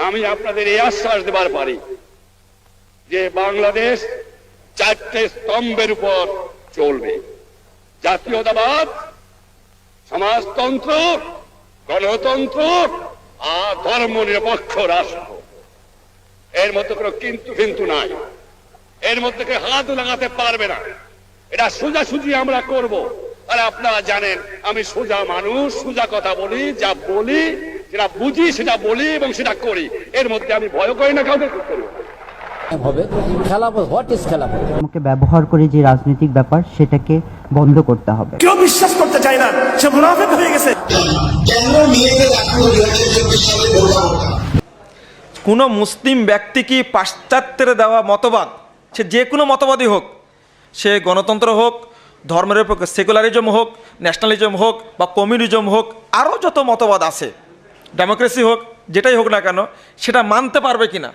আমি আপনাদের এই আশ্বাস দেবার পারি যে বাংলাদেশ চারটে স্তম্ভের উপর চলবে: জাতীয়তাবাদ, সমাজতন্ত্র, গণতন্ত্র আর ধর্মনিরপেক্ষ রাষ্ট্র। এর মধ্যে কোনো কিন্তু কিন্তু নাই, এর মধ্যে কেউ হাত লাগাতে পারবে না। এটা সোজাসুজি আমরা করব। আর আপনারা জানেন আমি সোজা মানুষ, সোজা কথা বলি, যা বলি যেটা বুঝি সেটা বলি এবং সেটা করি। এর মধ্যে আমি ভয় করি না কাউকে করব হবে খেলাফত। হোয়াট ইজ খেলাফত? আমাকে ব্যবহার করে যে রাজনৈতিক ব্যাপার সেটাকে বন্ধ করতে হবে। কেউ বিশ্বাস করতে চায় না, সে মুনাফিক হয়ে গেছে। কোনো মুসলিম ব্যক্তি কি পাশ্চাত্যের দেওয়া মতবাদ, সে যে কোনো মতবাদই হোক, সে গণতন্ত্র হোক, ধর্মনিরপেক্ষ সেকুলারিজম হোক, ন্যাশনালিজম হোক বা কমিউনিজম হোক, আরও যত মতবাদ আছে, ডেমোক্রেসি হোক, যেটাই হোক না কেন, সেটা মানতে পারবে কিনা?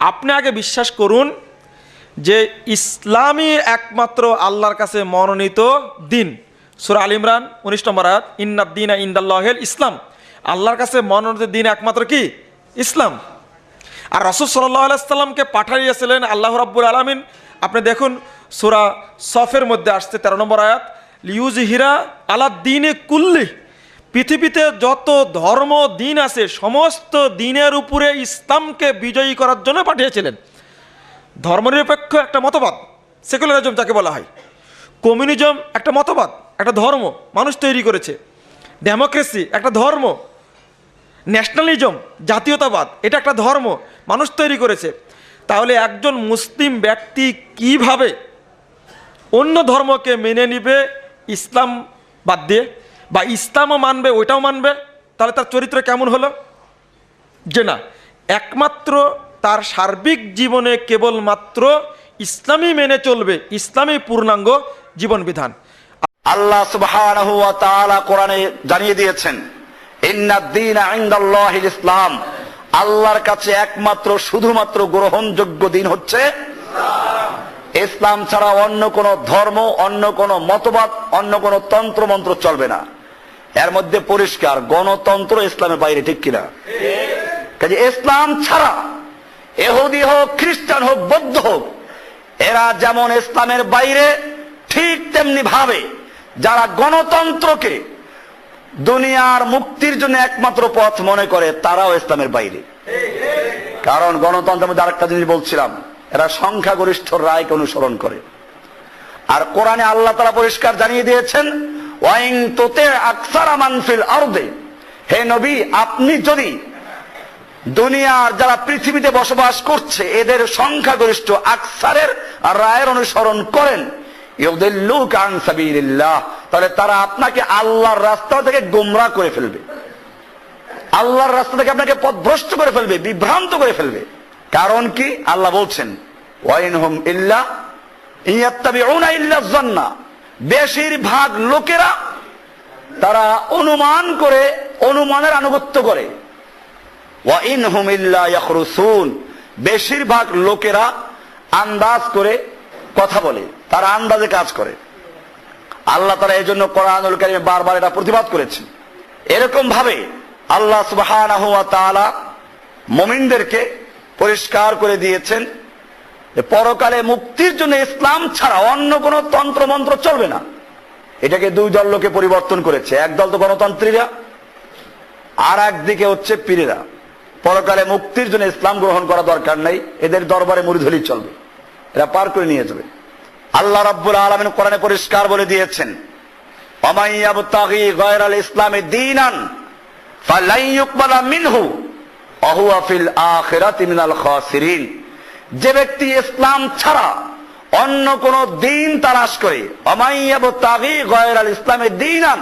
আপনি আগে বিশ্বাস করুন যে ইসলামই একমাত্র আল্লাহর কাছে মনোনীত দিন। সূরা আল ইমরান 19 নম্বর আয়াত, ইন্নাদ-দীনা ইনদাল্লাহিল ইসলাম। আল্লাহর কাছে মনোনীত দিন একমাত্র কি? ইসলাম। আর রাসূল সাল্লাল্লাহু আলাইহি সাল্লামকে পাঠাইয়াছিলেন আল্লাহ রাব্বুল আলামিন। আপনি দেখুন সূরা সফের মধ্যে আসছে 13 নম্বর আয়াত, লিউযহিরা আলাদ-দীনি কুল্লি। পৃথিবীতে যত ধর্ম দিন আছে সমস্ত দিনের উপরে ইসলামকে বিজয়ী করার জন্য পাঠিয়েছিলেন। ধর্মনিরপেক্ষ একটা মতবাদ, সেকুলারিজম যাকে বলা হয়। কমিউনিজম একটা মতবাদ, একটা ধর্ম মানুষ তৈরি করেছে। ডেমোক্রেসি একটা ধর্ম। ন্যাশনালিজম, জাতীয়তাবাদ, এটা একটা ধর্ম মানুষ তৈরি করেছে। তাহলে একজন মুসলিম ব্যক্তি কিভাবে অন্য ধর্মকে মেনে নিবে ইসলাম বাদ দিয়ে, বা ইসলামও মানবে ওইটাও মানবে? তাহলে তার চরিত্র কেমন হলো? যে না, একমাত্র তার সার্বিক জীবনে কেবলমাত্র ইসলামই মেনে চলবে, ইসলামই পূর্ণাঙ্গ জীবন বিধান। আল্লাহ সুবহানাহু ওয়া তাআলা কোরআনে জানিয়ে দিয়েছেন, ইন্নাদ-দীনা ইনদাল্লাহিল ইসলাম। আল্লাহর কাছে একমাত্র শুধুমাত্র গ্রহণযোগ্য দিন হচ্ছে ইসলাম। ছাড়া অন্য কোন ধর্ম, অন্য কোন মতবাদ, অন্য কোন তন্ত্র মন্ত্র চলবে না। এর মধ্যে পরিষ্কার গণতন্ত্র ইসলামের বাইরে, ঠিক কিনা? কাজে ইসলাম ছাড়া ইহুদি হোক, খ্রিস্টান হোক, বৌদ্ধ হোক, এরা যেমন ইসলামের বাইরে, ঠিক তেমনি ভাবে যারা গণতন্ত্রকে দুনিয়ার মুক্তির জন্য একমাত্র পথ মনে করে তারাও ইসলামের বাইরে। কারণ গণতন্ত্রের মধ্যে আরেকটা জিনিস বলছিলাম, এরা সংখ্যাগরিষ্ঠ রায়কে অনুসরণ করে। আর কোরআনে আল্লাহ তাআলা পরিষ্কার জানিয়ে দিয়েছেন, ওয়াইন তুতি আকসারা মান ফিল আরদি। হে নবী, আপনি যদি দুনিয়ার যারা পৃথিবীতে বসবাস করছে এদের সংখ্যাগরিষ্ঠ আকসারের রায়ের অনুসরণ করেন, ইউদিল্লুকা আন সাবিলিল্লাহ, তাহলে তারা আপনাকে আল্লাহর রাস্তা থেকে গোমরাহ করে ফেলবে, আল্লাহর রাস্তা থেকে আপনাকে পথভ্রষ্ট করে ফেলবে, বিভ্রান্ত করে ফেলবে। কারণ কি? আল্লাহ বলছেন, ওয়াইনহুম ইল্লা ইয়াত্তাবিউনা ইল্লা যান্না। বেশিরভাগ লোকেরা তারা অনুমান করে, অনুমানের আনুগত্য করে। ওয়াইনহুম ইল্লা ইয়াখরুসুন। বেশিরভাগ লোকেরা আন্দাজ করে কথা বলে, তারা আন্দাজে কাজ করে। আল্লাহ তাআলা এই জন্য কোরআনুল কারীমে বারবার এটা প্রতিবাদ করেছেন। এরকম ভাবে আল্লাহ সুবহানাহু ওয়া তাআলা মুমিনদেরকে পরিষ্কার করে দিয়েছেন যে পরকালে মুক্তির জন্য ইসলাম ছাড়া অন্য কোনো তন্ত্র মন্ত্র চলবে না। এটাকে দুই দল লোকে পরিবর্তন করেছে। একদল তো গণতন্ত্রীরা, আর একদিকে হচ্ছে পীরেরা। পরকালে মুক্তির জন্য ইসলাম গ্রহণ করা দরকার নাই, এদের দরবারে মুড়ি ধরেই চলবে, এরা পার করে নিয়ে যাবে। আল্লাহ রাব্বুল আলামিন কোরআনে পরিষ্কার বলে দিয়েছেন, ওয়া ইয়াবতাগি গায়রাল ইসলামি দীনান ফালান ইউকবালা মিনহু ওয়া হুয়া ফিল আখিরাতি মিনাল খাসিরিন। যে ব্যক্তি ইসলাম ছাড়া অন্য কোন দিন তালাশ করে, ওয়া ইয়াবতাগি গায়রাল ইসলামি দীনান,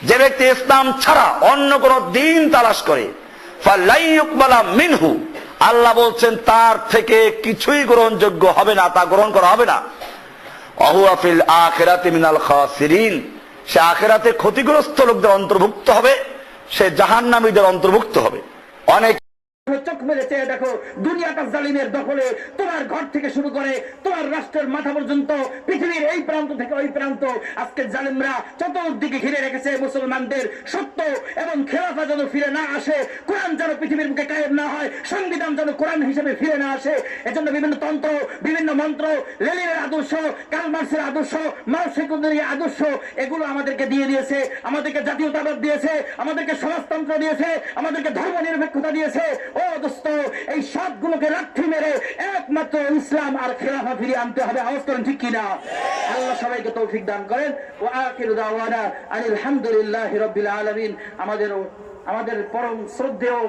যে ব্যক্তি ইসলাম ছাড়া অন্য কোন দিন তালাশ করে, ফালান ইউকবালা মিনহু, আল্লাহ বলছেন তার থেকে কিছুই গ্রহণযোগ্য হবে না, তা গ্রহণ করা হবে না। ওয়া হুয়া ফিল আখিরাতি মিনাল খাসিরিন, সে আখিরাতে ক্ষতিগ্রস্ত লোকদের অন্তর্ভুক্ত হবে, সে জাহান্নামীদের অন্তর্ভুক্ত হবে। অনেক মেরে চেয়ে দেখো, দুনিয়াটা জালিমের দখলে। তোমার ঘর থেকে শুরু করে তোমার রাষ্ট্রের মাথা পর্যন্ত, পৃথিবীর এই প্রান্ত থেকে ওই প্রান্ত, আজকে জালিমরা চতুর্দিকে ঘিরে রেখেছে মুসলমানদের। সত্য এবং খেলাফা যেন ফিরে না আসে, কোরআন যেন পৃথিবীর বুকে কায়েম না হয়, সংবিধান যেন কোরআন হিসেবে ফিরে না আসে, এজন্য বিভিন্ন তন্ত্র, বিভিন্ন মন্ত্র, লেনিনের আদর্শ, কার্ল মার্ক্সের আদর্শ, মাও সেতুংয়ের আদর্শ, এগুলো আমাদেরকে দিয়ে দিয়েছে, আমাদেরকে জাতীয়তাবাদ দিয়েছে, আমাদেরকে সমাজতন্ত্র দিয়েছে, আমাদেরকে ধর্ম নিরপেক্ষতা দিয়েছে। ও দোস্ত, এই সবগুলোকে লাঠি মেরে একমাত্র ইসলাম আর খেলাফা ফিরিয়ে আনতে হবে। আওয়াজ করেন ঠিক কিনা? আল্লাহ সবাইকে তৌফিক দান করেন। ওয়া আখিরু দাওয়ানা আলহামদুলিল্লাহি রাব্বিল আলামিন। আমাদের পরম শ্রদ্ধেয়